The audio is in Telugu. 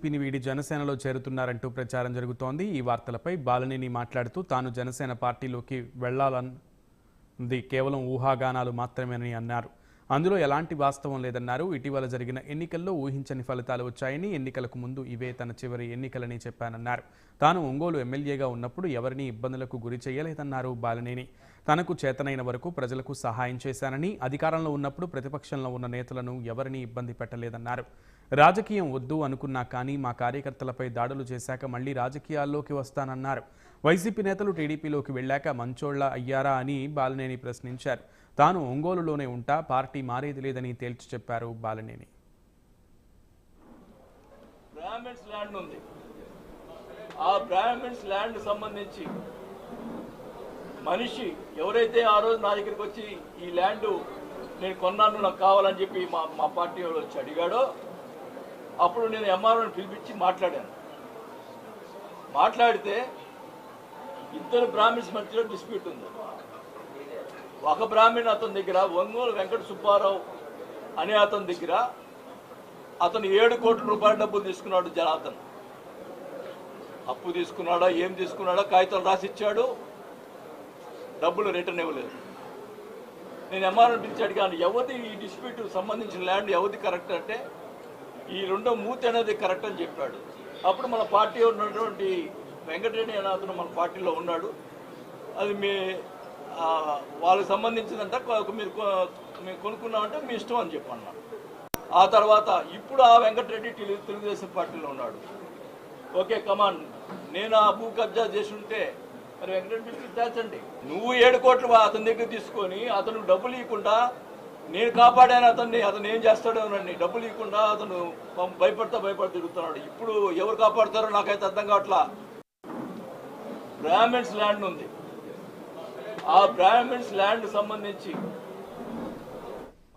పిని వీడి జనసేనలో చేరుతున్నారంటూ ప్రచారం జరుగుతోంది. ఈ వార్తలపై బాలినేని మాట్లాడుతూ తాను జనసేన పార్టీలోకి వెళ్లాలన్నది కేవలం ఊహాగానాలు మాత్రమేనని అన్నారు. అందులో ఎలాంటి వాస్తవం లేదన్నారు. ఇటీవల జరిగిన ఎన్నికల్లో ఊహించని ఫలితాలు వచ్చాయని, ఎన్నికలకు ముందు ఇవే తన చివరి ఎన్నికలని చెప్పానన్నారు. తాను ఒంగోలు ఎమ్మెల్యేగా ఉన్నప్పుడు ఎవరినీ ఇబ్బందులకు గురి చేయలేదన్నారు బాలినేని. తనకు చేతనైన వరకు ప్రజలకు సహాయం చేశానని, అధికారంలో ఉన్నప్పుడు ప్రతిపక్షంలో ఉన్న నేతలను ఎవరినీ ఇబ్బంది పెట్టలేదన్నారు. రాజకీయం వద్దు అనుకున్నా కానీ మా కార్యకర్తలపై దాడులు చేశాక మళ్లీ రాజకీయాల్లోకి వస్తానన్నారు. వైసీపీ నేతలు టీడీపీలోకి వెళ్ళాక మంచోళ్ల అయ్యారా అని బాలినేని ప్రశ్నించారు. తాను ఒంగోలులోనే ఉంటా, పార్టీ మారేది లేదని తేల్చి చెప్పారు బాలినేని. బ్రాహ్మిన్స్ ల్యాండ్ ఉంది. ఆ బ్రాహ్మిన్స్ ల్యాండ్ సంబంధించి మనిషి ఎవరైతే ఆ రోజు నా దగ్గరికి వచ్చి ఈ ల్యాండ్ నేను కొన్నాను, నాకు కావాలని చెప్పి మా పార్టీ వాళ్ళు వచ్చి అడిగాడో అప్పుడు నేను ఎంఆర్ఓని పిలిపించి మాట్లాడాను. మాట్లాడితే ఇద్దరు బ్రాహ్మిన్స్ మధ్యలో డిస్ప్యూట్ ఉంది. ఒక బ్రాహ్మణ్ అతని దగ్గర ఒంగోలు వెంకట సుబ్బారావు అనే అతని దగ్గర అతను 7 కోట్ల రూపాయల డబ్బులు తీసుకున్నాడు. జనార్దన్ అప్పు తీసుకున్నాడా, ఏం తీసుకున్నాడా, కాగితాలు రాసిచ్చాడు, డబ్బులు రిటర్న్ ఇవ్వలేదు. నేను ఎంఆర్ఓని పిలిచి అడిగాను, ఎవరిది ఈ డిస్ప్యూట్ సంబంధించిన ల్యాండ్ ఎవరిది కరెక్ట్ అంటే ఈ రెండో మూతి అనేది కరెక్ట్ అని చెప్పాడు. అప్పుడు మన పార్టీ ఉన్నటువంటి వెంకటరెడ్డి అనే అతను మన పార్టీలో ఉన్నాడు. అది వాళ్ళకి సంబంధించిందంట, మీరు కొనుక్కున్నామంటే మీ ఇష్టం అని చెప్పన్నాడు. ఆ తర్వాత ఇప్పుడు ఆ వెంకటరెడ్డి తెలుగుదేశం పార్టీలో ఉన్నాడు. ఓకే కమాన్, నేను ఆ భూ కబ్జా చేసి ఉంటే మరి వెంకటరెడ్డికి దాచండి. నువ్వు 7 కోట్లు అతని దగ్గర తీసుకొని అతను డబ్బులు ఇవ్వకుండా నేను కాపాడాను అతన్ని, అతను ఏం చేస్తాడో నన్ను డబ్బులు ఇవ్వకుండా అతను భయపడతా తిరుగుతున్నాడు. ఇప్పుడు ఎవరు కాపాడుతారో నాకైతే అర్థం కావట్లా. బ్రాహ్మిన్స్ ల్యాండ్ ఉంది. ఆ బ్రాహ్మిన్స్ ల్యాండ్ సంబంధించి